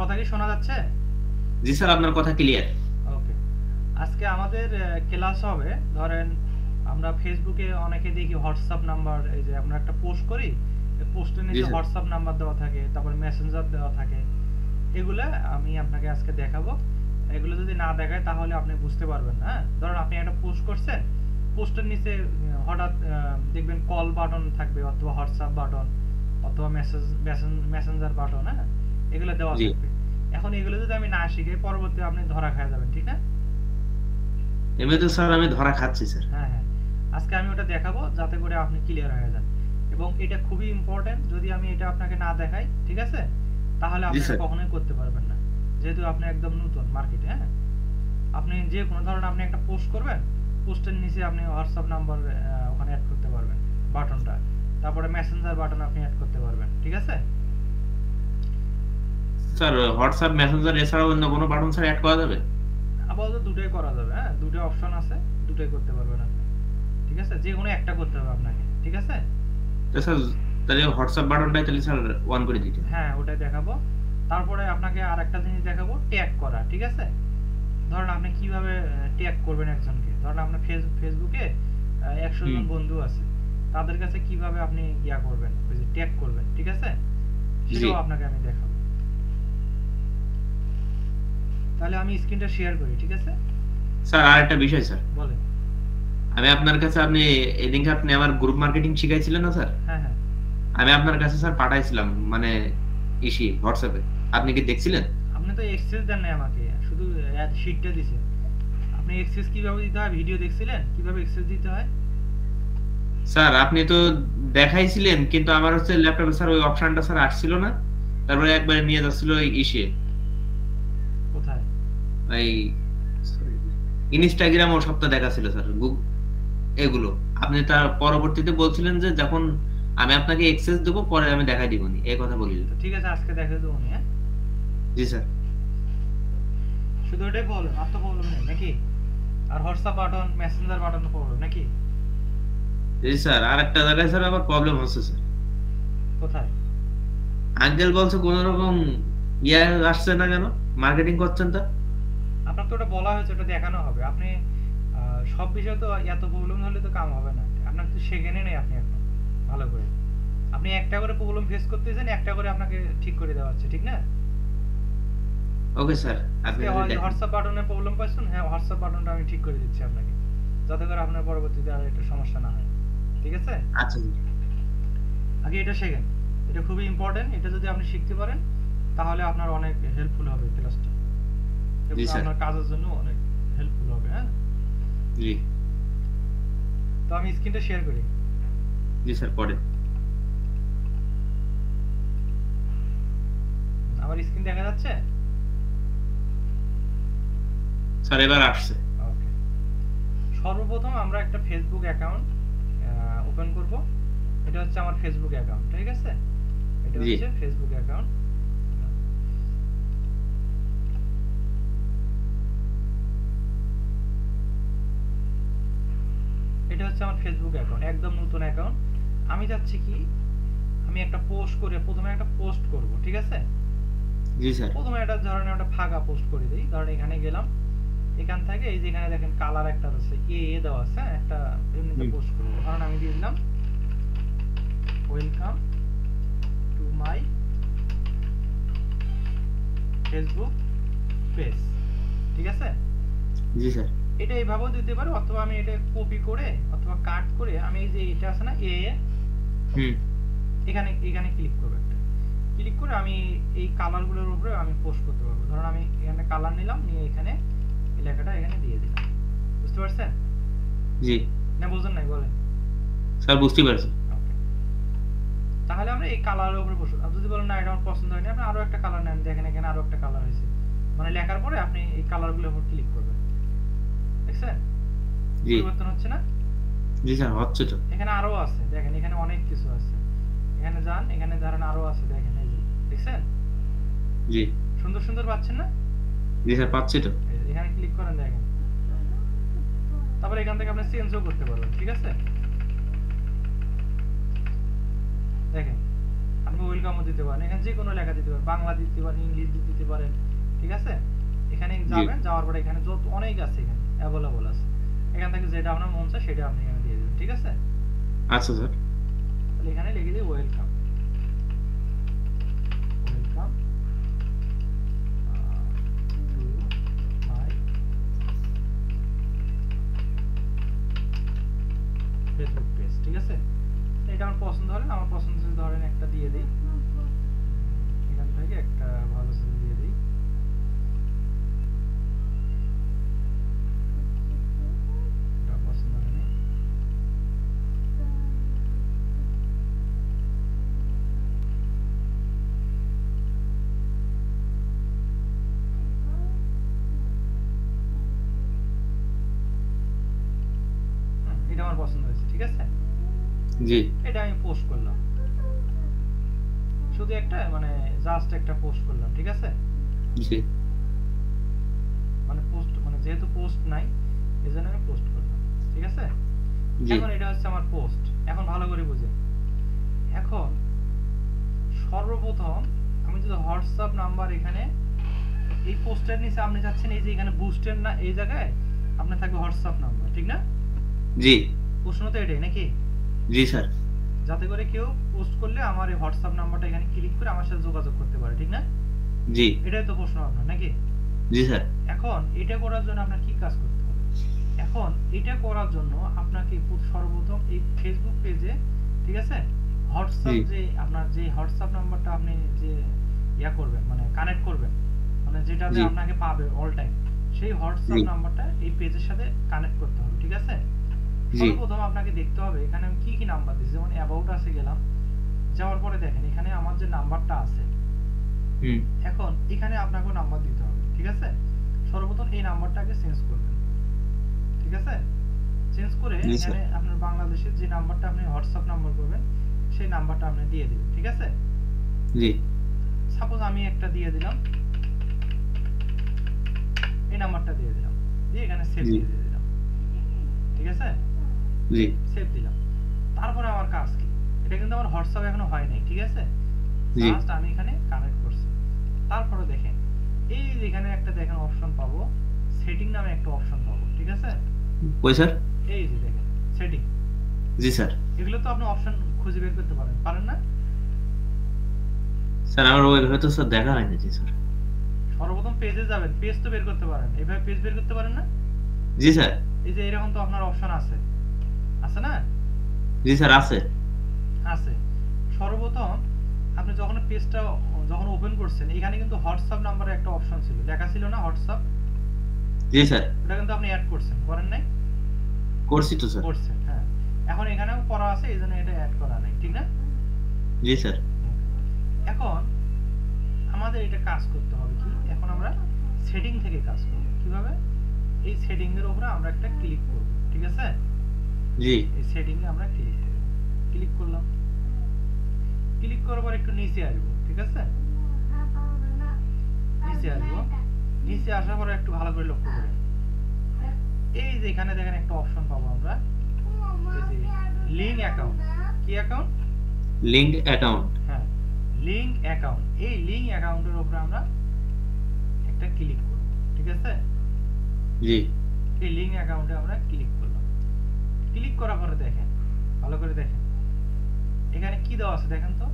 কথা কি শোনা যাচ্ছে? জি স্যার, আপনার কথা ক্লিয়ার। ওকে। আজকে আমাদের ক্লাস হবে, ধরেন আমরা ফেসবুকে অনেকে দেখি হোয়াটসঅ্যাপ নাম্বার, এই যে আমরা একটা পোস্ট করি, এই পোস্টের জি নিচে স্যার। হোয়াটসঅ্যাপ নাম্বার দেওয়া থাকে, তারপর মেসেঞ্জার দেওয়া থাকে। এগুলা আমি আপনাকে আজকে দেখাবো। এগুলো যদি না দেখায় তাহলে আপনি বুঝতে পারবেন না। হ্যাঁ, ধরুন আপনি একটা পোস্ট করছেন, পোস্টের নিচে হঠাৎ দেখবেন কল বাটন থাকবে, অথবা হোয়াটসঅ্যাপ বাটন, অথবা মেসেঞ্জার বাটন। হ্যাঁ, এগুলো দেওয়া জি। থাকবে। এখন এগুলো যদি আমি না শিখে, পরবর্তী আপনি ধরা খাওয়া যাবেন, ঠিক না? এমনি তো স্যার আমি ধরা খাচ্ছি স্যার। হ্যাঁ, হ্যাঁ। আজকে আমি ওটা দেখাবো যাতে করে আপনি ক্লিয়ার হয়ে যান। এবং এটা খুবই ইম্পর্টেন্ট, যদি আমি এটা আপনাকে না দেখাই, ঠিক আছে? তাহলে জি আপনি এটা স্যার। কখনোই করতে পারবেন না। যেহেতু আপনি একদম নতুন মার্কেটে, হ্যাঁ? আপনি যে কোনো ধরুন আপনি একটা পোস্ট করবেন, পোস্টের নিচে আপনি হোয়াটসঅ্যাপ নাম্বার ওখানে অ্যাড করতে পারবেন, বাটনটা। তারপরে মেসেঞ্জার বাটন আপনি অ্যাড করতে পারবেন, ঠিক আছে? স্যার হোয়াটসঅ্যাপ মেসেঞ্জার এছাড়াও অন্য কোনো বাটন স্যার অ্যাড করা যাবে? আপাতত দুটোই করা যাবে, হ্যাঁ? দুটো অপশন আছে, দুটোই করতে পারবেন আপনি। ঠিক আছে? যে কোনো একটা করতে হবে আপনাকে, ঠিক আছে? তো স্যার তাহলে হোয়াটসঅ্যাপ বাটনটাই তাহলে স্যার অন করে দিতে হবে। হ্যাঁ, ওটাই দেখাবো। তারপরে আপনাকে আরেকটা জিনিস দেখাবো, ট্যাগ করা, ঠিক আছে? ধরেন আপনি কিভাবে ট্যাগ করবেন একজনকে। ধরেন আপনার ফেসবুকে ১০০ হুম। জন বন্ধু আছে। তাদের কাছে কিভাবে আপনি ইয়া করবেন, ওই যে ট্যাগ করবেন, ঠিক আছে? জি। সেটাও আপনাকে আমি দেখাবো। তাহলে আমি স্ক্রিনটা শেয়ার করি, ঠিক আছে? স্যার আর একটা বিষয় স্যার, বলেন। আমি আপনার কাছে এদিনকে আপনি আমার গ্রুপ মার্কেটিং শিখাইছিলেন না স্যার? হ্যাঁ, হ্যাঁ। আমি আপনার কাছে স্যার পাঠাইছিলাম, মানে হোয়াটসঅ্যাপে। আপনি কি দেখছিলেন? আপনি তো এক্সেস দেন নাই আমাকে, শুধু শিটটা দিছেন। আপনি এক্সেস কিভাবে দিতে হয় ভিডিও দেখছিলেন? কিভাবে এক্সেস দিতে হয়? স্যার আপনি তো দেখাইছিলেন, কিন্তু আমার হচ্ছে ল্যাপটপে স্যার ওই অপশনটা স্যার আসছিল না। তারপরে একবার নিয়ে যাচ্ছিল ওই কোথায়? এই ইনস্টাগ্রাম ও সবটা দেখাচ্ছিল স্যার, এগুলো। আপনি তার পরবর্তীতে বলছিলেন যে যখন আমি আপনাকে এক্সেস দেবো পরে আমি দেখাই দিবনি, এই কথা বলিলেন। তো ঠিক আছে, আজকে দেখে দেবো নি, হ্যাঁ? জি স্যার। শুধু ওটাই প্রবলেম, আর তো প্রবলেম নেই নাকি? আর WhatsApp button, messenger button problem নাকি? জি স্যার, আর একটা জায়গায় স্যার আবার প্রবলেম হচ্ছে স্যার। কোথায়? আঙ্কেল বলছে কোন রকম ইয়ে আসছে না কেন, মার্কেটিং করছেন তো? আপনার তো ওটা বলা হয়েছে, ওটা দেখানো হবে। আপনি সব বিষয়ে তো এত প্রবলেম হলে তো কাম হবে না। আপনার তো শেখেনই নেই আপনি এখন ভালো করে। আপনি একটা করে প্রবলেম ফেস করতেছেন, একটা করে আপনাকে ঠিক করে দেওয়া হচ্ছে, ঠিক না? ওকে স্যার, আপনি আজকে তাহলে দেখেন। হোয়াটসঅ্যাপ বাটনের প্রবলেম পাইছেন, হ্যাঁ, হোয়াটসঅ্যাপ বাটনটা আমি ঠিক করে দিচ্ছি আপনাকে, যাতে করে আপনার পরবর্তীতে আর একটা সমস্যা না হয়, ঠিক আছে? আচ্ছা জি। আগে এটা শেখেন, এটা খুবই ইম্পর্টেন্ট। এটা যদি আপনি শিখতে পারেন তাহলে আপনার অনেক হেল্পফুল হবে ক্লাসটা, এবং জি স্যার। আপনার কাজের জন্য অনেক হেল্পফুল হবে, হ্যাঁ? জি। তো আমি স্ক্রিনটা শেয়ার করি। জি স্যার, পরে। আমার স্ক্রিন দেখা যাচ্ছে? স্যার এবার আসছে। ওকে। সর্বপ্রথম আমরা একটা ফেসবুক অ্যাকাউন্ট ওপেন করব। এটা হচ্ছে আমার ফেসবুক অ্যাকাউন্ট, ঠিক আছে? এটা জি। হচ্ছে ফেসবুক অ্যাকাউন্ট। এটা হচ্ছে আমার ফেসবুক অ্যাকাউন্ট, একদম নতুন অ্যাকাউন্ট। আমি চাচ্ছি কি, আমি একটা পোস্ট করে প্রথমে একটা পোস্ট করব, ঠিক আছে? জি স্যার। প্রথমে একটা ধরেন একটা ফাঁকা পোস্ট করে দিই। ধরেন এখানে গেলাম, এখান থেকে এই যে এখানে দেখেন কালার একটা আছে, দেওয়া আছে, হ্যাঁ? একটা এমনিতে হুম। পোস্ট করব। ধরেন আমি দিয়ে দিলাম, welcome to my Facebook page, ঠিক আছে? জি স্যার। এটা এইভাবেও দিতে পারো, অথবা আমি এটা কপি করে অথবা কাট করে আমি এই যে এটা আছে না, হুম। এখানে এখানে ক্লিক করবো একটা। ক্লিক করে আমি এই কালারগুলোর উপরে আমি পোস্ট করতে পারবো। ধরুন আমি এখানে কালার নিলাম, নিয়ে এখানে এই লেখাটা এখানে দিয়ে দিলাম। বুঝতে পারছেন? জি না বুঝেন নাই, বলেন। স্যার, বুঝতে পারছি। ওকে। তাহলে আমরা এই কালারের উপরে বসবো। আর যদি বলেন না এটা আমার পছন্দ হয়নি, আপনি আরো একটা কালার নেন, দেখেন এখানে আরো একটা কালার হয়েছে। মানে লেখার পরে আপনি এই কালারগুলোর উপর ক্লিক করবেন, দেখছেন জি। পরিবর্তন হচ্ছে না? জি স্যার, হচ্ছে তো। এখানে আরো আছে, দেখেন এখানে অনেক কিছু আছে। এখানে যান, এখানে ধরেন আরো আছে, দেখেন এই যে, দেখছেন? জি। সুন্দর সুন্দর পাচ্ছেন না? জি স্যার, পাচ্ছি তো। এই যে এখানে ক্লিক করেন, দেখেন। তারপরে এখান থেকে আপনি চেঞ্জও করতে পারবেন, ঠিক আছে? দেখেন, আপনি আপনি ওয়েলকামও দিতে পারেন, এখানে যে কোনো লেখা দিতে পারেন, বাংলা দিতে পারেন, ইংলিশ দিতে পারেন, ঠিক আছে। এখানে যাবেন, যাওয়ার পরে এখানে যত অনেক আছে, এখানে অ্যাভেলেবল আছে, এখান থেকে যেটা আপনার মন চায় সেটা আপনি এখানে দিয়ে দেবেন, ঠিক আছে। আচ্ছা স্যার। তাহলে এখানে লিখে দিই welcome, welcome to my Facebook page, ঠিক আছে। এটা আমার পছন্দ হলে, আমার পছন্দ ধরেন একটা দিয়ে দিই, এখান থেকে একটা ভালো ছবি দিয়ে দিই। এটা পছন্দ হয়নি, এটা আমার পছন্দ হয়েছে, ঠিক আছে। জি এটা আমি পোস্ট করলাম, শুধু একটা মানে জাস্ট একটা পোস্ট করলাম, ঠিক আছে। জি মানে পোস্ট মানে যেহেতু পোস্ট নাই এজন্য আমি পোস্ট করলাম, ঠিক আছে। জি এখন এটা হচ্ছে আমার পোস্ট। এখন ভালো করে বুঝেন, এখন সর্বপ্রথম আমি যদি হোয়াটসঅ্যাপ নাম্বার এখানে এই পোস্টের নিচে আপনি যাচ্ছেন, এই যে এখানে বুস্টের না এই জায়গায় আপনার থাকবে হোয়াটসঅ্যাপ নাম্বার, ঠিক না। জি প্রশ্ন তো এটাই নাকি, জি স্যার। যাতে করে কেউ পোস্ট করলে আমার এই হোয়াটসঅ্যাপ নাম্বারটা এখানে ক্লিক করে আমার সাথে যোগাযোগ করতে পারে, ঠিক না। জি এটাই তো প্রশ্ন আপনার নাকি। জি স্যার। এখন এটা করার জন্য আপনার কি কাজ করতে হবে? এখন এটা করার জন্য আপনাকে সর্বপ্রথম এই ফেসবুক পেজে, ঠিক আছে, হোয়াটসঅ্যাপ যে আপনার যে হোয়াটসঅ্যাপ নাম্বারটা আপনি যে ইয়া করবেন মানে কানেক্ট করবেন, মানে যেটাতে আপনাকে পাবে অল টাইম, সেই হোয়াটসঅ্যাপ নাম্বারটা এই পেজের সাথে কানেক্ট করতে হবে, ঠিক আছে। সর্বপ্রথম আপনাকে দেখতে হবে এখানে আমি কি কি নাম্বার দিয়েছি, যেমন অ্যাবাউট আছে, গেলাম, যাওয়ার পরে দেখেন এখানে আমার যে নাম্বারটা আছে, এখন এখানে আপনাকে নাম্বার দিতে হবে, ঠিক আছে। সর্বপ্রথম এই নাম্বারটাকে চেঞ্জ করবেন, ঠিক আছে। চেঞ্জ করে এখানে আপনার বাংলাদেশের যে নাম্বারটা আপনি হোয়াটসঅ্যাপ নাম্বার করবেন সেই নাম্বারটা আপনি দিয়ে দিবেন, ঠিক আছে। জি সাপোজ আমি একটা দিয়ে দিলাম, এই নাম্বারটা দিয়ে দিলাম, দিয়ে এখানে সেভ দিয়ে দিলাম, ঠিক আছে। জি সেভ দিলাম। তারপরে আমার কাজ কি, এটা কিন্তু আমার হোয়াটসঅ্যাপ এখনো হয় নাই, ঠিক আছে। জাস্ট আমি এখানে কানেক্ট করছি। তারপরে দেখেন এই যেখানে একটা দেখেন অপশন পাবো, সেটিং নামে একটা অপশন পাবো, ঠিক আছে। কই স্যার? এই যে দেখেন সেটিং। জি স্যার। এগুলো তো আপনি অপশন খুঁজে বের করতে পারেন, পারেন না? স্যার আমার ওইভাবে তো স্যার দেখা হয়নি। জি স্যার। সর্বপ্রথম পেজে যাবেন, পেজ তো বের করতে পারেন, এইভাবে পেজ বের করতে পারেন না? জি স্যার। এই যে এরকম তো আপনার অপশন আছে, আছে না? জি স্যার আছে। আছে। সর্বপ্রথম আপনি যখন পেজটা যখন ওপেন করছেন, এখানে কিন্তু হোয়াটসঅ্যাপ নাম্বারে একটা অপশন ছিল, লেখা ছিল না হোয়াটসঅ্যাপ? জি স্যার। ওটা কিন্তু আপনি অ্যাড করছেন, করেন নাই? করছি তো স্যার। করছেন, হ্যাঁ। এখন এখানেও করা আছে, এইজন্য এটা অ্যাড করা নাই, ঠিক না? জি স্যার। এখন আমাদের এটা কাজ করতে হবে কি, এখন আমরা সেটিং থেকে কাজ করব। কিভাবে? এই সেটিং এর উপরে আমরা একটা ক্লিক করব, ঠিক আছে। জি এই সেটিং এ আমরা ক্লিক করলাম। ক্লিক করার পর একটু নিচে আসব, ঠিক আছে। নিচে আসব, নিচে আসার পর একটু ভালো করে লক্ষ্য করুন, এই যে এখানে দেখেন একটা অপশন পাবো আমরা, এই যে লিংক অ্যাকাউন্ট। কি অ্যাকাউন্ট? Link account. হ্যাঁ, লিংক অ্যাকাউন্ট। এই লিংক অ্যাকাউন্টের উপরে আমরা একটা ক্লিক করব, ঠিক আছে। জি এই লিংক অ্যাকাউন্টে আমরা ক্লিক করলাম। ক্লিক করার পরে দেখেন, ভালো করে দেখেন এখানে কি দেওয়া আছে দেখেন তো।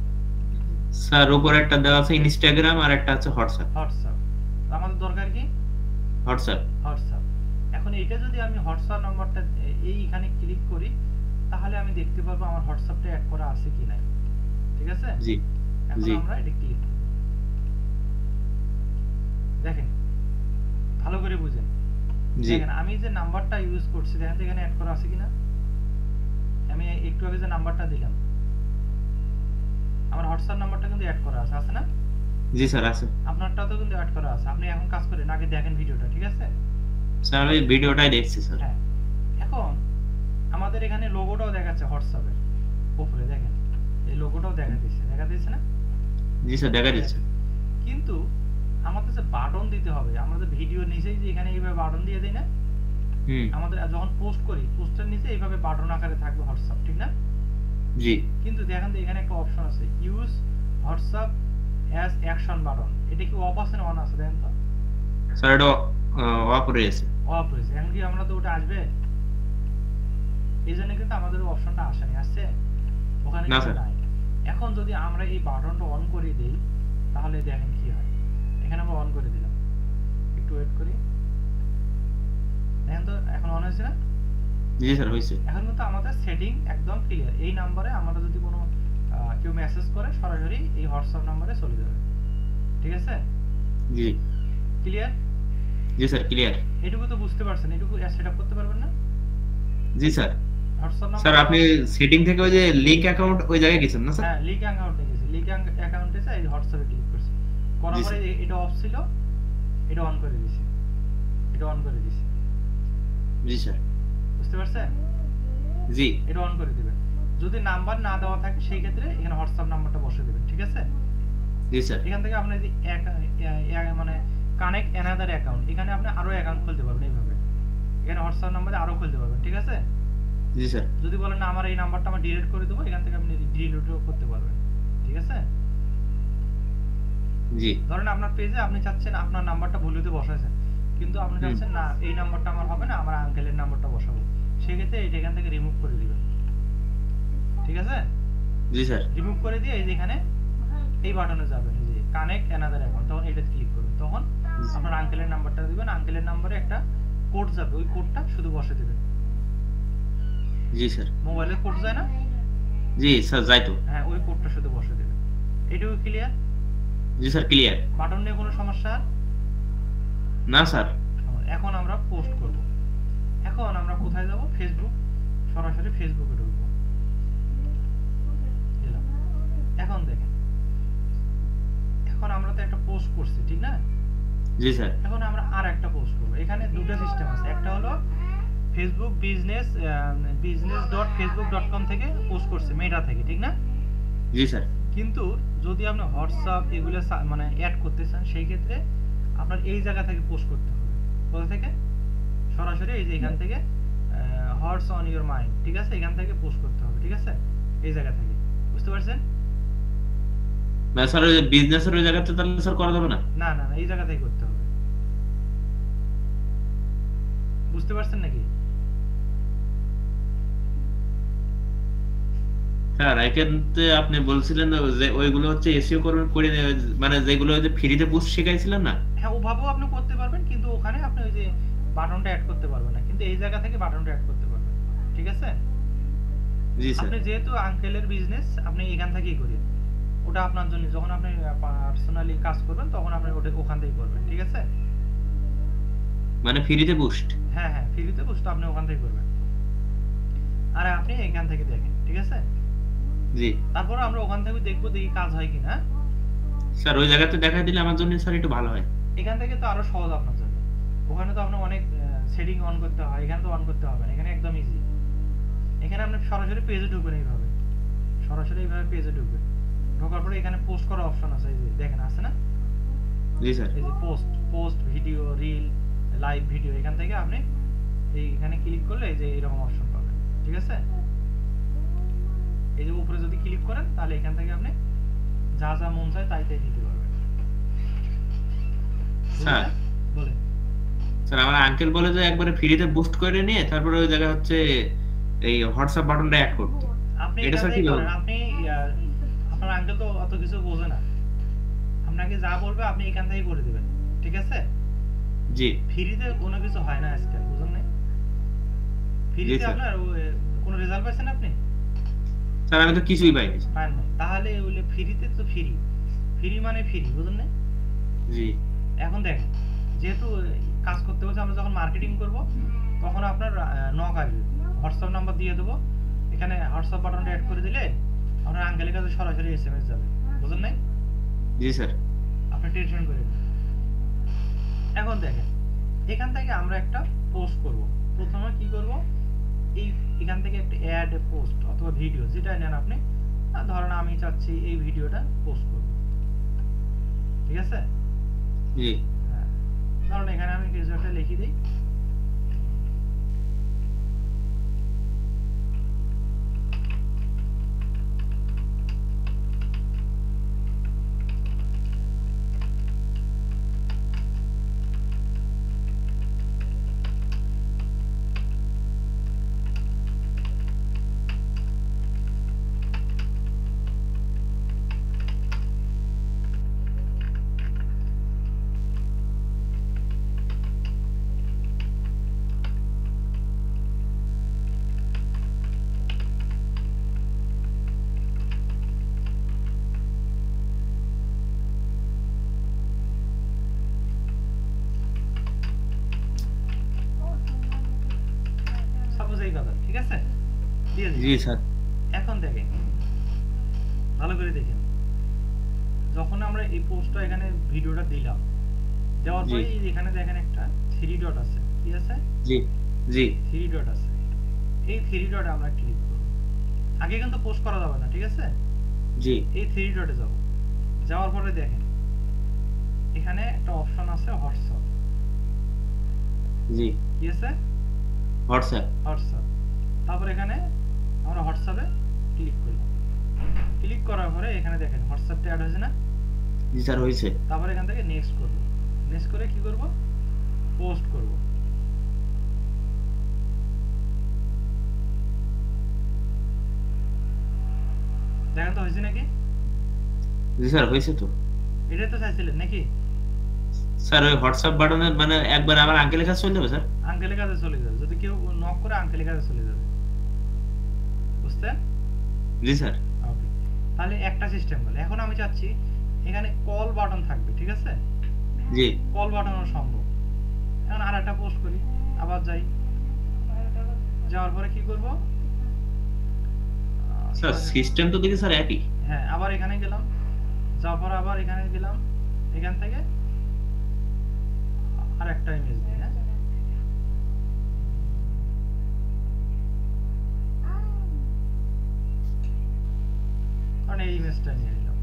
স্যার উপরে একটা দেওয়া আছে ইনস্টাগ্রাম আর একটা আছে হোয়াটসঅ্যাপ। হোয়াটসঅ্যাপ। আমাদের দরকার কি? হোয়াটসঅ্যাপ। হোয়াটসঅ্যাপ। এখন এইটা যদি আমি হোয়াটসঅ্যাপ নাম্বারটা এইখানে ক্লিক করি, তাহলে আমি দেখতে পারবো আমার হোয়াটসঅ্যাপটা অ্যাড করা আছে কি নাই, ঠিক আছে। জি এখন আমরা এটা ক্লিক করব, দেখেন ভালো করে বুঝেন। দেখেন আমি যে নাম্বারটা ইউজ করছি, দেখেন তো এখানে অ্যাড করা আছে কিনা। আমি একটু আগে যে নাম্বারটা দিলাম, আমার হোয়াটসঅ্যাপ নাম্বারটা কিন্তু অ্যাড করা আছে, আছে না? জি স্যার আছে। আপনারটাও তো কিন্তু অ্যাড করা আছে। আপনি এখন কাজ করেন, আগে দেখেন ভিডিওটা, ঠিক আছে। স্যার আমি ভিডিওটাই দেখছি স্যার। হ্যাঁ, এখন আমাদের এখানে লোগোটাও দেখাচ্ছে হোয়াটসঅ্যাপের উপরে, দেখেন এই লোগোটাও দেখা দিচ্ছে না? জি স্যার দেখা যাচ্ছে। কিন্তু আমাদের যে বাটন দিতে হবে, আমাদের ভিডিওর নিচেই যে এখানে এইভাবে বাটন দিয়ে দেই না, আমাদের যখন পোস্ট করি পোস্টের নিচে এইভাবে বাটন আকারে থাকবে হোয়াটসঅ্যাপ, ঠিক না? জি কিন্তু দেখেন তো এখানে একটা অপশন আছে, use WhatsApp as action button, এটা কি অফ আছে না অন আছে দেখেন তো? স্যার এটা অফ রয়েছে। অফ হয়েছে। এখন কি আমরা তো ওটা আসবে, এই জন্য কিন্তু আমাদের অপশনটা আসেনি, আসছে ওখানে না কিন্তু স্যার। নাই। এখন যদি আমরা এই বাটনটা অন করে দিই তাহলে দেখেন কি হয়। এখানে আমরা অন করে দিলাম, একটু ওয়েট করি, দেখেন তো এখন অন হয়েছে না? জি স্যার হয়েছে। এখন কিন্তু আমাদের সেটিং একদম ক্লিয়ার। এই নাম্বারে আমরা যদি কোনো কেউ মেসেজ করে সরাসরি এই হোয়াটসঅ্যাপ নাম্বারে চলে যাবে, ঠিক আছে? জি ক্লিয়ার? জি স্যার ক্লিয়ার। এটুকু তো বুঝতে পারছেন, এটুকু সেটআপ করতে পারবেন না? জি স্যার। হোয়াটসঅ্যাপ স্যার নাম্বার, আপনি সেটিং থেকে ওই যে লিংক অ্যাকাউন্ট ওই জায়গায় গেছেন না স্যার? হ্যাঁ লিংক অ্যাকাউন্টে গেছি, লিংক অ্যাকাউন্টে যাই এই হোয়াটসঅ্যাপে ক্লিক করছি, করার জি পরে স্যার। এটা অফ ছিল, এটা অন করে দিছি, এটা অন করে দিছি, জি স্যার। বুঝতে পারছেন? জি এটা অন করে দিবেন। যদি নাম্বার না দেওয়া থাকে সেই ক্ষেত্রে এখানে হোয়াটসঅ্যাপ নাম্বারটা বসিয়ে দিবেন, ঠিক আছে? জি স্যার। এখান থেকে আপনি যদি মানে কানেক্ট অ্যানাদার অ্যাকাউন্ট, এখানে আপনি আরো অ্যাকাউন্ট খুলতে পারবেন এইভাবে, এখানে হোয়াটসঅ্যাপ নাম্বারে আরো খুলতে পারবেন, ঠিক আছে? জি স্যার। যদি বলেন না আমার এই নাম্বারটা আমি ডিলিট করে দেবো, এখান থেকে আপনি ডিলিটও করতে পারবেন, ঠিক আছে? জি। ধরেন আপনার পেজে আপনি চাচ্ছেন আপনার নাম্বারটা ভুলুতে বসাইছেন, কিন্তু আপনি চাচ্ছেন না এই নাম্বারটা আমার হবে না, আমার আঙ্কেলের নাম্বারটা বসাবো, সেক্ষেত্রে এটা এখান থেকে রিমুভ করে দিবেন, ঠিক আছে? জি স্যার। রিমুভ করে দিয়ে এই যে এখানে এই বাটনে যাবেন, এই যে কানেক্ট অ্যানাদার অ্যাকাউন্ট, তখন এটা ক্লিক করবেন, তখন আপনার আঙ্কেলের নাম্বারটা দিবেন, আঙ্কেলের নাম্বারে একটা কোড যাবে, ওই কোডটা শুধু বসে দিবেন। জি স্যার। মোবাইলে কোড যায় না? জি স্যার যাই তো। হ্যাঁ ওই কোডটা শুধু বসে দিবেন। এটুকু ক্লিয়ার? জি স্যার ক্লিয়ার। বাটন নিয়ে কোনো সমস্যা? না স্যার। এখন আমরা পোস্ট করব। এখন আমরা কোথায় যাব? ফেসবুক, সরাসরি ফেসবুকে ঢুকবো, গেলাম। এখন দেখেন, এখন আমরা তো একটা পোস্ট করছি, ঠিক না? জি স্যার। এখন আমরা আর একটা পোস্ট করব। এখানে দুটো সিস্টেম আছে, একটা হলো ফেসবুক business.facebook.com থেকে পোস্ট করছে, মেটা থেকে, ঠিক না? জি স্যার। কিন্তু যদি আপনি হোয়াটসঅ্যাপ এগুলো মানে অ্যাড করতে চান সেই ক্ষেত্রে আপনার এই জায়গা থেকে পোস্ট করতে হবে। কোথা থেকে? সরাসরি এই যে এখান থেকে হোয়াটস অন ইওর মাইন্ড, ঠিক আছে? এখান থেকে পোস্ট করতে হবে, ঠিক আছে? এই জায়গা থেকে, বুঝতে পারছেন? না স্যার ওই বিজনেসের ওই জায়গাতে তাহলে স্যার করা যাবে না? না না না, এই জায়গা থেকে করতে হবে, বুঝতে পারছেন নাকি? স্যার এখানে আপনি বলছিলেন যে ওইগুলো হচ্ছে এসইও করবেন করে মানে যেগুলো ওই যে ফ্রিতে পোস্ট শিখাইছিলেন না? হ্যাঁ ওভাবেও আপনি করতে পারবেন, কিন্তু ওখানে আপনি ওই যে বাটনটা অ্যাড করতে পারবেন না, কিন্তু এই জায়গা থেকে বাটনটা অ্যাড করতে পারবেন, ঠিক আছে? জি স্যার। আপনি যেহেতু আঙ্কেলের বিজনেস আপনি এখান থেকেই করেন, ওটা আপনার জন্য, যখন আপনি পার্সোনালি কাজ করবেন তখন আপনি ওটা ওখান থেকেই করবেন, ঠিক আছে? মানে ফ্রিতে পোস্ট? হ্যাঁ হ্যাঁ, ফ্রিতে পোস্ট আপনি ওখান থেকে করবেন, আর আপনি এখান থেকে দেখেন, ঠিক আছে? জি। তারপর আমরা ওখান থেকে দেখবো দেখি কাজ হয় কিনা। স্যার ওই জায়গাতে দেখাই দিলে আমার জন্য স্যার একটু ভালো হয়। এখান থেকে তো আরো সহজ আপনার জন্য, ওখানে তো আপনার অনেক সেটিং অন করতে হয়, এখানে তো অন করতে হবে না, এখানে একদম ইজি। এখানে আপনি সরাসরি পেজে ঢুকবেন, এইভাবে সরাসরি এইভাবে পেজে ঢুকবেন, ঢোকার পরে এখানে পোস্ট করার অপশন আছে, এই যে দেখেন আছে না? জি স্যার। এই যে post video, reel, live video, এখান থেকে আপনি এইখানে ক্লিক করলে এই যে এরকম অপশন পাবেন, ঠিক আছে? এই যে উপরে যদি ক্লিক করেন তাহলে এখান থেকে আপনি যা যা মন চায় তাই তাই দিতে পারবেন। স্যার বলেন। স্যার আমার আঙ্কেল বলে যে একবারে ফ্রিতে বুস্ট করে নিয়ে তারপরে ওই জায়গায় হচ্ছে এই হোয়াটসঅ্যাপ বাটনটা অ্যাড করতে। আপনি এটা এখান স্যার থেকে কি করেন, আপনি আপনার আঙ্কেল তো অত কিছু বোঝে না, আপনাকে যা বলবে আপনি এখান থেকে করে দিবেন, ঠিক আছে? জি। ফ্রিতে কোনো কিছু হয় না আজকাল, বুঝুন না? জি ফ্রিতে স্যার। আপনার কোনো রেজাল্ট পাইছেন আপনি? স্যার আমি তো কিছুই পাইনি। পান না, তাহলে ওইলে ফ্রিতে তো ফ্রি, ফ্রি মানে ফ্রি, বুঝুন না? জি। এখন দেখেন, যেহেতু কাজ করতে হচ্ছে, আমরা যখন মার্কেটিং করব তখন আপনার নক আসবে, হোয়াটসঅ্যাপ নাম্বার দিয়ে দেবো, এখানে হোয়াটসঅ্যাপ বাটনটা অ্যাড করে দিলে আপনার আঙ্কেলের কাছে সরাসরি এসএমএস যাবে, বুঝুন নাই? জি স্যার। আপনি টেনশন করেন না। এখন দেখেন, এখান থেকে আমরা একটা পোস্ট করব। প্রথমে কি করব, এখান থেকে একটা অ্যাড পোস্ট অথবা ভিডিও যেটা নেন আপনি, ধরেন আমি চাচ্ছি এই ভিডিওটা পোস্ট করব, ঠিক আছে? জি। হ্যাঁ, ধরুন এখানে আমি কিছু একটা লিখে দিই, দিয়ে জি দিলাম। স্যার। এখন দেখেন, ভালো করে দেখেন, যখন আমরা এই পোস্টটা এখানে ভিডিওটা দিলাম, দেওয়ার জি পরে এই এখানে দেখেন একটা থ্রি ডট আছে, কি আছে? জি জি থ্রি ডট আছে। এই থ্রি ডটে আমরা ক্লিক করব। আগে কিন্তু পোস্ট করা যাবে না, ঠিক আছে? জি এই থ্রি ডটে যাব, যাওয়ার পরে দেখেন এখানে একটা অপশন আছে হোয়াটসঅ্যাপ, জি কি আছে? হোয়াটসঅ্যাপ। হোয়াটসঅ্যাপ। তারপর এখানে আমরা হোয়াটসঅ্যাপে ক্লিক করলাম। ক্লিক করার পরে এখানে দেখেন হোয়াটসঅ্যাপটা অ্যাড হয়েছে না? জি স্যার হয়েছে। তারপর এখান থেকে নেক্সট করব। নেক্সট করে কি করব? পোস্ট করব। দেখেন তো হয়েছে নাকি? জি স্যার হয়েছে তো। এটাই তো চাইছিলেন নাকি? স্যার ওই হোয়াটসঅ্যাপ বাটনের মানে একবার আমার আঙ্কেলের কাছে চলে যাবে স্যার? আঙ্কেলের কাছে চলে যাবে, যদি কেউ নক করে আঙ্কেলের কাছে চলে যাবে, বুঝছেন? জি স্যার। ওকে, তাহলে একটা সিস্টেম হলো। এখন আমি চাচ্ছি এখানে কল বাটন থাকবে, ঠিক আছে? জি কল বাটনও সম্ভব। এখন আর একটা পোস্ট করি, আবার যাই, যাওয়ার পরে কি করব? স্যার সিস্টেম তো দেখি স্যার একই। হ্যাঁ, আবার এখানে গেলাম, যাওয়ার পর আবার এখানে গেলাম, এখান থেকে আর একটা ইমেজ দিই, হ্যাঁ? কারণ এই ইমেজটা নিয়ে নিলাম।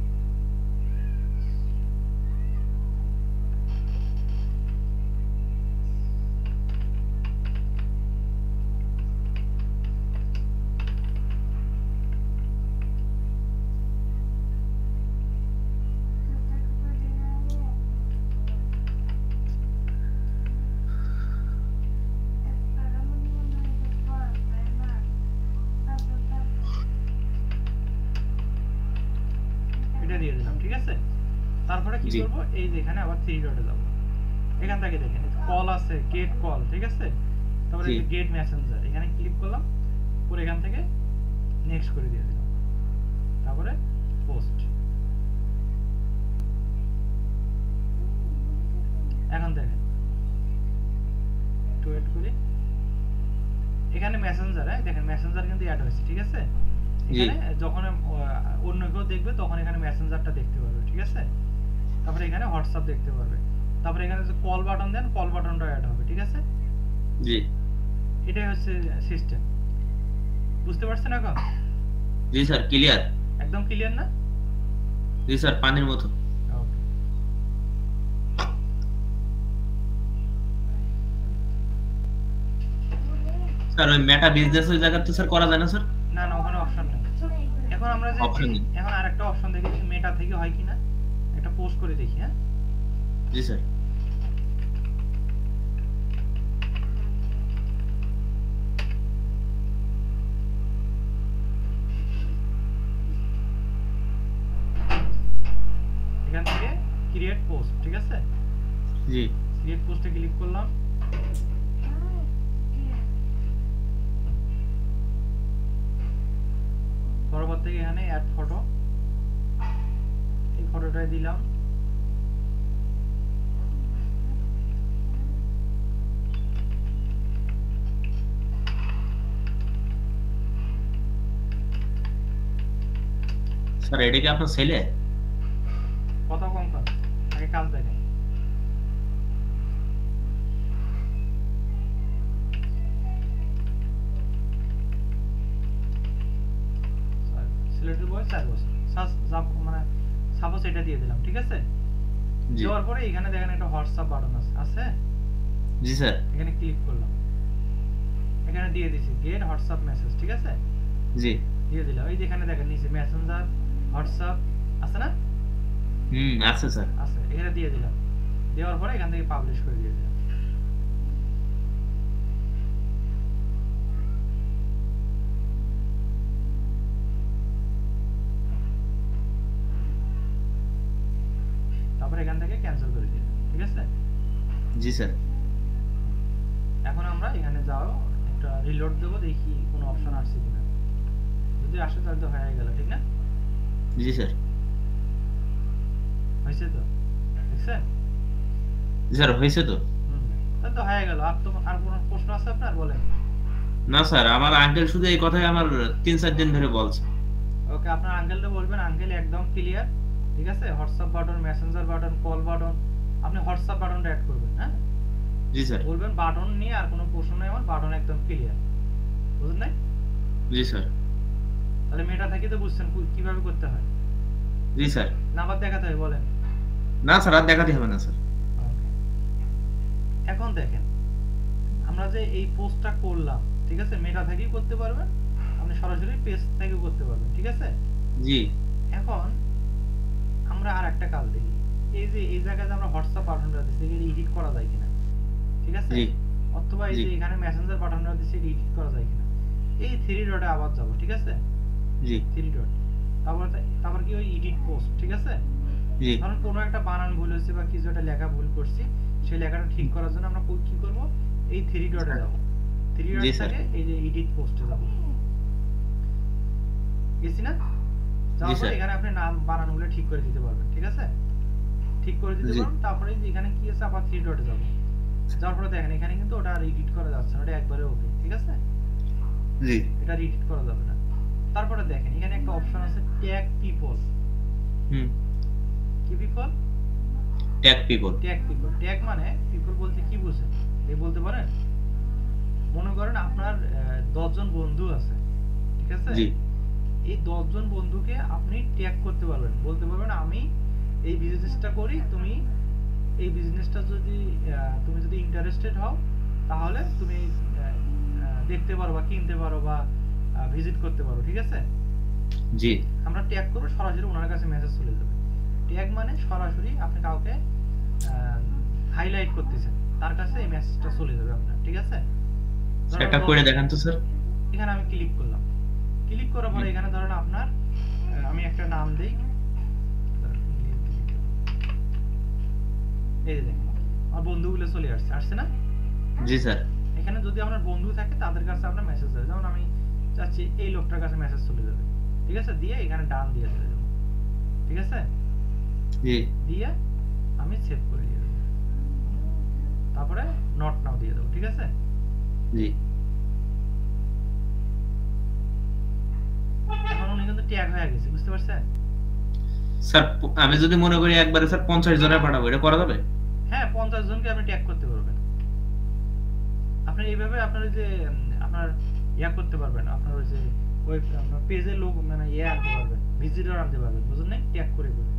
এটা দিয়ে দিলাম, ঠিক আছে? তারপরে কি জি করব? এই যে এখানে আবার থ্রি ডটে যাব, এখান থেকে দেখেন কল আছে, গেট কল, ঠিক আছে? তারপরে জি এই যে গেট মেসেঞ্জার, এখানে ক্লিক করলাম, করে এখান থেকে নেক্সট করে দিয়ে দিলাম, তারপরে পোস্ট। এখন দেখেন, একটু ওয়েট করি, এখানে মেসেঞ্জার, হ্যাঁ দেখেন মেসেঞ্জার কিন্তু অ্যাড হয়েছে, ঠিক আছে? জি এখানে যখন অন্য কেউ দেখবে তখন এখানে মেসেঞ্জারটা দেখতে পারবে, ঠিক আছে? তারপরে এখানে হোয়াটসঅ্যাপ দেখতে পারবে। তারপরে এখানে যে কল বাটন দেন, কল বাটনটা অ্যাড হবে, ঠিক আছে? জি এটাই হচ্ছে সিস্টেম। বুঝতে পারছেন এখন? জি স্যার ক্লিয়ার। একদম ক্লিয়ার না? জি স্যার পানির মতো। ওকে। স্যার ওই মেটা বিজনেসের জায়গা তো স্যার করা যায় না স্যার? না না, ওখানে অপশন নেই। এখন আমরা যে অপশন নেই। এখন আরেকটা অপশন দেখি মেটা থেকে হয় কিনা, একটা পোস্ট করে দেখি, হ্যাঁ? জি স্যার। এখান থেকে ক্রিয়েট পোস্ট, ঠিক আছে? জি ক্রিয়েট পোস্টে ক্লিক করলাম। পরবর্তী এখানে অ্যাড ফটো, এই ফটোটাই দিলাম। স্যার এটা কি আপনার ছেলে? কত কম কাজ, আগে কাজ দেখেন। সিলেক্টেড বয়স 4 বছর, মানে সাপোজ এটা দিয়ে দিলাম, ঠিক আছে? জি দেওয়ার পরে এখানে দেখেন একটা হোয়াটসঅ্যাপ বাটন আছে, আছে? জি স্যার। এখানে ক্লিক করলাম, এখানে দিয়ে দিছি গেট হোয়াটসঅ্যাপ মেসেজ, ঠিক আছে? জি দিয়ে দিলাম। এই যে এখানে দেখেন নিচে মেসেঞ্জার, হোয়াটসঅ্যাপ আছে না? আছে স্যার। আছে, এখানে দিয়ে দিলাম। দেওয়ার পরে এখান থেকে পাবলিশ করে দিয়ে দিলাম। তারপরে এখান থেকে ক্যান্সেল করে দিয়ে দিলাম, ঠিক আছে? জি স্যার। এখন আমরা এখানে যাও, একটা রিলোড দেবো, দেখি কোনো অপশন আসছে কিনা। যদি আসে তাহলে তো হয়ে গেল, ঠিক না? জি স্যার। হয়েছে তো, দেখছেন? জি স্যার হয়েছে তো। তাহলে তো হয়ে গেল। আর তো আর কোনো প্রশ্ন আছে আপনার, বলেন। না স্যার, আমার আঙ্কেল শুধু এই কথাই আমার 3-4 দিন ধরে বলছে। ওকে, আপনার আঙ্কেলকে বলবেন আঙ্কেল একদম ক্লিয়ার, ঠিক আছে? WhatsApp button, messenger button, call button, আপনি হোয়াটসঅ্যাপ বাটনটা অ্যাড করবেন, হ্যাঁ? জি স্যার। বলবেন বাটন নিয়ে আর কোনো প্রশ্ন নেই, আমার বাটন একদম ক্লিয়ার, বুঝলেন নাই? জি স্যার। তাহলে মেটা থাকি তো বুঝছেন কিভাবে করতে হয়। জি স্যার। নাম্বার দেখাতে হয় বলেন। না স্যার, আর দেখাতে হবে না স্যার। ওকে, এখন দেখেন আমরা যে এই পোস্টটা করলাম, ঠিক আছে? মেটা থেকেই করতে পারবেন, আপনি সরাসরি পেজ থেকেও করতে পারবেন, ঠিক আছে? জি এখন আমরা আর একটা কাজ দেখি, এই যে এই জায়গায় যে আমরা হোয়াটসঅ্যাপ বাটনটা দিচ্ছি এটা এডিট করা যায় কিনা, ঠিক আছে? জি অথবা এই জি যে এখানে মেসেঞ্জার বাটনটা দিচ্ছি এটা এডিট করা যায় কিনা, এই থ্রি ডটে আবার যাব, ঠিক আছে? জি থ্রি ডট, তারপর কি ওই এডিট পোস্ট, ঠিক আছে? জি ধরুন কোনো একটা বানান ভুল হয়েছে বা কিছু একটা লেখা ভুল করছি, সেই লেখাটা ঠিক করার জন্য আমরা কি করব, এই থ্রি ডটে যাব, থ্রি জি ডট স্যার। থেকে এই যে এডিট পোস্টে যাব, গেছি না? জি যাওয়ার পর স্যার। এখানে আপনি নাম বানানগুলো ঠিক করে দিতে পারবেন, ঠিক আছে? ঠিক করে দিতে জি পারবেন, তারপরে যে এখানে কি আছে আবার থ্রি ডটে যাব, যাওয়ার পরে দেখেন এখানে কিন্তু ওটা আর এডিট করা যাচ্ছে না, ওটা একবারে ওকে, ঠিক আছে? জি। এটা এডিট করা যাবে না। তারপরে দেখেন এখানে একটা অপশন আছে ট্যাগ পিপল, হুম। কি people? Tag people. Tag people, tag মানে পিপল বলতে কি বুঝেন এই বলতে পারেন? মনে করেন আপনার 10 জন বন্ধু আছে, ঠিক আছে? জি এই 10 জন বন্ধুকে আপনি ট্যাগ করতে পারবেন, বলতে পারবেন আমি এই বিজনেসটা করি, তুমি এই বিজনেসটা যদি তুমি যদি ইন্টারেস্টেড হও তাহলে তুমি দেখতে পারো বা কিনতে পারো বা ভিজিট করতে পারো, ঠিক আছে? জি আমরা ট্যাগ করব, সরাসরি ওনার কাছে মেসেজ চলে যাবে। ট্যাগ মানে সরাসরি আপনি কাউকে হাইলাইট করতেছেন, তার কাছে এই মেসেজটা চলে যাবে আপনার, ঠিক আছে? ধরেন সেটা করে দেখান তো স্যার। এখানে আমি ক্লিক করলাম, ক্লিক করার পরে এখানে ধরেন আপনার আমি একটা নাম দেই, এই যে দেখেন আমার বন্ধুগুলো চলে আসছে না? জি স্যার। এখানে যদি আপনার বন্ধু থাকে তাদের কাছে আপনার মেসেজ যাবে, যেমন আমি চাচ্ছি এই লোকটার কাছে মেসেজ চলে যাবে, ঠিক আছে? দিয়ে এখানে ডান দিয়ে চলে যাবে, ঠিক আছে? জি দিয়ে আমি সেভ করে দিয়ে দেবো, তারপরে নট নাও দিয়ে দেবো, ঠিক আছে? জি এখন উনি কিন্তু ট্যাগ হয়ে গেছে, বুঝতে পারছেন? স্যার, আমি যদি মনে করি একবারে স্যার 50 জনের পাঠাবো, এটা করা যাবে? হ্যাঁ, 50 জনকে আপনি ট্যাগ করতে পারবেন। আপনি এইভাবে আপনার ওই যে আপনার করতে পারবেন, আপনার ওই যে ওই আপনার পেজের লোক মানে আনতে পারবেন, ভিজিটর আনতে পারবেন, বুঝলেন না? ট্যাগ করে করে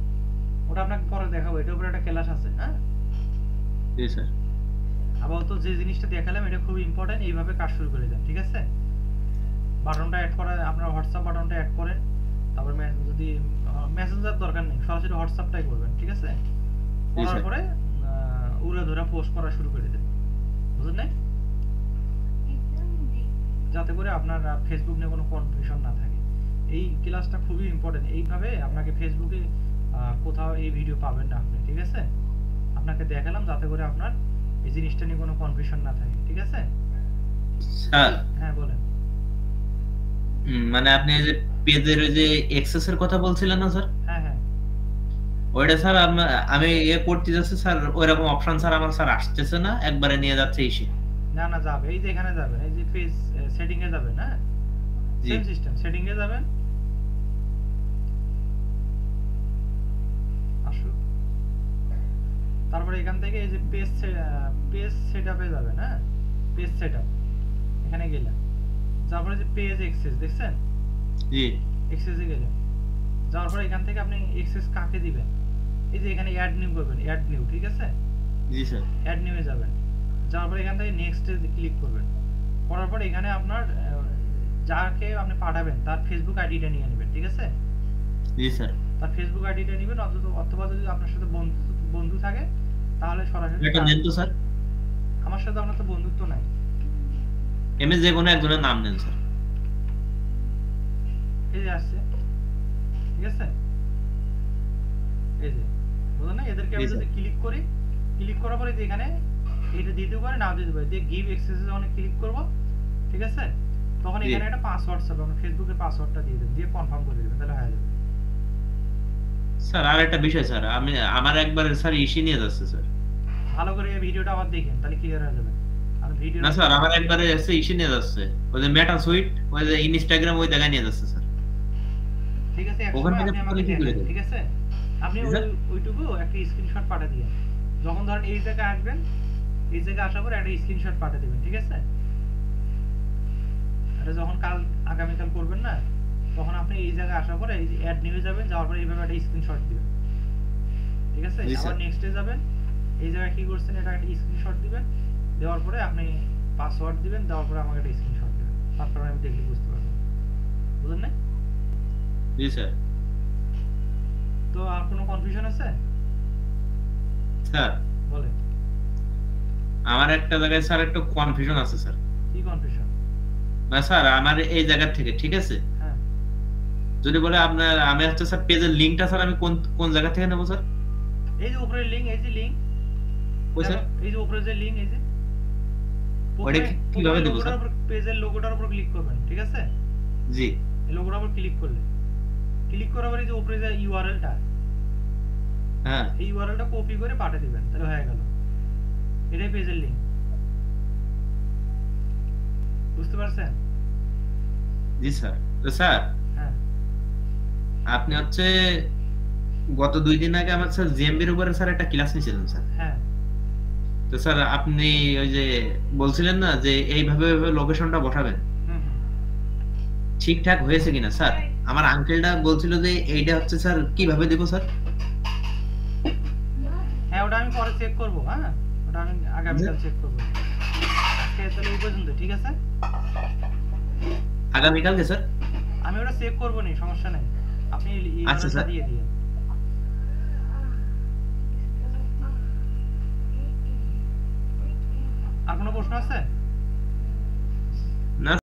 ওটা আপনাকে পরে দেখাবো, এটার উপরে একটা ক্লাস আছে, হ্যাঁ? জি স্যার। আপাতত যে জিনিসটা দেখালাম এটা খুব ইম্পর্টেন্ট, এইভাবে কাজ শুরু করে দেন, ঠিক আছে? বাটনটা অ্যাড করা, আপনার হোয়াটসঅ্যাপ বাটনটা অ্যাড করেন, তারপর যদি মেসেঞ্জার দরকার নেই, সরাসরি হোয়াটসঅ্যাপটাই করবেন, ঠিক আছে? জি করার স্যার। পরে উড়ে ধরে পোস্ট করা শুরু করে দেন, বুঝলেন না? যাতে করে আপনার ফেসবুক নিয়ে কোনো কনফিউশন না থাকে। এই ক্লাসটা খুবই ইম্পর্টেন্ট, এইভাবে আপনাকে ফেসবুকে কোথাও এই ভিডিও পাবেন না আপনি, ঠিক আছে? আপনাকে দেখালাম যাতে করে আপনার এই জিনিসটা নিয়ে কোনো কনফিউশন না থাকে, ঠিক আছে? স্যার, হ্যাঁ বলেন। মানে আপনি এই যে পেজের ওই যে এক্সেস এর কথা বলছিলেন না স্যার, হ্যাঁ হ্যাঁ, ওইটা স্যার আমি করতে যাচ্ছি স্যার, ওইরকম অপশন স্যার আমার স্যার আসতেছে না, একবারে নিয়ে যাচ্ছে ইসে। না না যাবে, এই যে এখানে যাবেন, এই যে পেজ সেটিং এ যাবেন, হ্যাঁ? জি সেম সিস্টেম, সেটিং এ যাবেন, আসুন, তারপরে এখান থেকে এই যে পেজ সেটআপে যাবেন, হ্যাঁ? পেজ সেটআপ, এখানে গেলেন, তারপরে যে পেজ এক্সেস দেখছেন, জি এক্সেসে গেলেন, যাওয়ার পরে এখান থেকে আপনি এক্সেস কাকে দিবেন, এই যে এখানে অ্যাড নিউ করবেন, অ্যাড নিউ, ঠিক আছে? জি স্যার। অ্যাড নিউয়ে যাবেন, যাওয়ার পরে এখান থেকে নেক্সট এ ক্লিক করবেন, করার পরে এখানে আপনার যাকে আপনি পাঠাবেন তার ফেসবুক আইডিটা নিয়ে নেবেন, ঠিক আছে? জি স্যার। তার ফেসবুক আইডিটা নেবেন, অথবা যদি আপনার সাথে বন্ধু থাকে তাহলে সরাসরি এটা নেন তো স্যার, আমার সাথে আপনার তো বন্ধুত্ব নাই, এমনি যে কোনো একজনের নাম নেন স্যার। এই যে আসছে, ঠিক আছে? এই যে বুঝলেন না, এদেরকে আমি জি যদি স্যার। ক্লিক করি, ক্লিক করার পরে যে এখানে এটা দিতে পারে না দিতে পারে, দিয়ে গিভ অ্যাক্সেসে যখন ক্লিক করব, ঠিক আছে? তখন জি এখানে একটা পাসওয়ার্ড চাবে, আমরা ফেসবুকের পাসওয়ার্ডটা দিয়ে দেব, দিয়ে কনফার্ম করে দেবেন, তাহলে হয়ে যাবে। স্যার, আর একটা বিষয় স্যার, আমার একবার স্যার ইসি নিয়ে যাচ্ছে স্যার। ভালো করে এই ভিডিওটা আবার দেখেন, তাহলে ক্লিয়ার হয়ে যাবে। আর মানে ভিডিও না স্যার, আমার একবারে এসে ইস্যু নিয়ে যাচ্ছে, ওই যে মেটা সুইট, ওই যে ইনস্টাগ্রাম, ওই জায়গায় নিয়ে যাচ্ছে স্যার। ঠিক আছে, এক ওখান সময় থেকে আপনি আমাকে করলে কি করে দেখেন, দেব? ঠিক আছে? আপনি জি ওই স্যার। ওইটুকু একটা স্ক্রিনশট পাঠিয়ে দিবেন। যখন ধরেন এই জায়গায় আসবেন, এই জায়গায় আসার পর একটা স্ক্রিনশট পাঠিয়ে দিবেন, ঠিক আছে? এটা যখন আগামীকাল করবেন না, তখন আপনি এই জায়গায় আসার পরে এই অ্যাড নিয়ে যাবেন, যাওয়ার পরে এইভাবে একটা স্ক্রিনশট দিবেন, ঠিক আছে? জি আবার স্যার। নেক্সটে যাবেন, এই জায়গায় কি করছেন এটা একটা স্ক্রিনশট দিবেন, দেওয়ার পরে আপনি পাসওয়ার্ড দিবেন, দেওয়ার পরে আমাকে একটা স্ক্রিনশট দিবেন, তারপর আমি দেখলে বুঝতে পারবো। বুঝলেন না? জি স্যার। তো আর কোনো কনফিউশন আছে? স্যার, বলেন। আমার একটা জায়গায় স্যার একটু কনফিউশন আছে স্যার। কি কনফিউশন? না স্যার, আমার এই জায়গা থেকে, ঠিক আছে, হ্যাঁ, যদি বলে আপনার, আমি হচ্ছে স্যার পেজের লিংকটা স্যার আমি কোন কোন জায়গা থেকে নেবো স্যার? এই যে উপরের লিংক, এই যে লিংক, ওই স্যার, এই যে উপরে যে লিংক, এই যে ওইটা প্রথমে প্রথমে কিভাবে দেবো লোগোটার স্যার? উপর, পেজের লোগোটার উপর ক্লিক করবেন, ঠিক আছে? জি। এই লোগোটার উপর ক্লিক করলে, ক্লিক করার পরে এই যে উপরে যে ইউআরএলটা, হ্যাঁ। এই ইউআরএলটা কপি করে পাঠিয়ে দিবেন, তাহলে হয়ে গেল। এটাই পেজের লিংক। বুঝতে পারছেন? জি স্যার। তো স্যার, হ্যাঁ, আপনি হচ্ছে গত 2 দিন আগে আমার স্যার জিএমবির উপরে স্যার একটা ক্লাস নিয়েছিলেন স্যার। হ্যাঁ, তো স্যার আপনি ওই যে বলছিলেন না যে এইভাবে লোকেশনটা বসাবেন, হুম হুম। ঠিকঠাক হয়েছে কিনা স্যার? আমার আঙ্কেলটা বলছিল যে এইটা হচ্ছে স্যার কিভাবে দেবো স্যার? হ্যাঁ, ওটা আমি পরে চেক করবো, হ্যাঁ, ওটা আমি আগামীকাল চেক করবো। আজকে তাহলে এই পর্যন্ত, ঠিক আছে? আগামীকালকে স্যার? আমি ওটা চেক করবো নি, সমস্যা নেই, আপনি আচ্ছা ইউআরএলটা স্যার। দিয়ে দিন। আর কোনো প্রশ্ন আছে?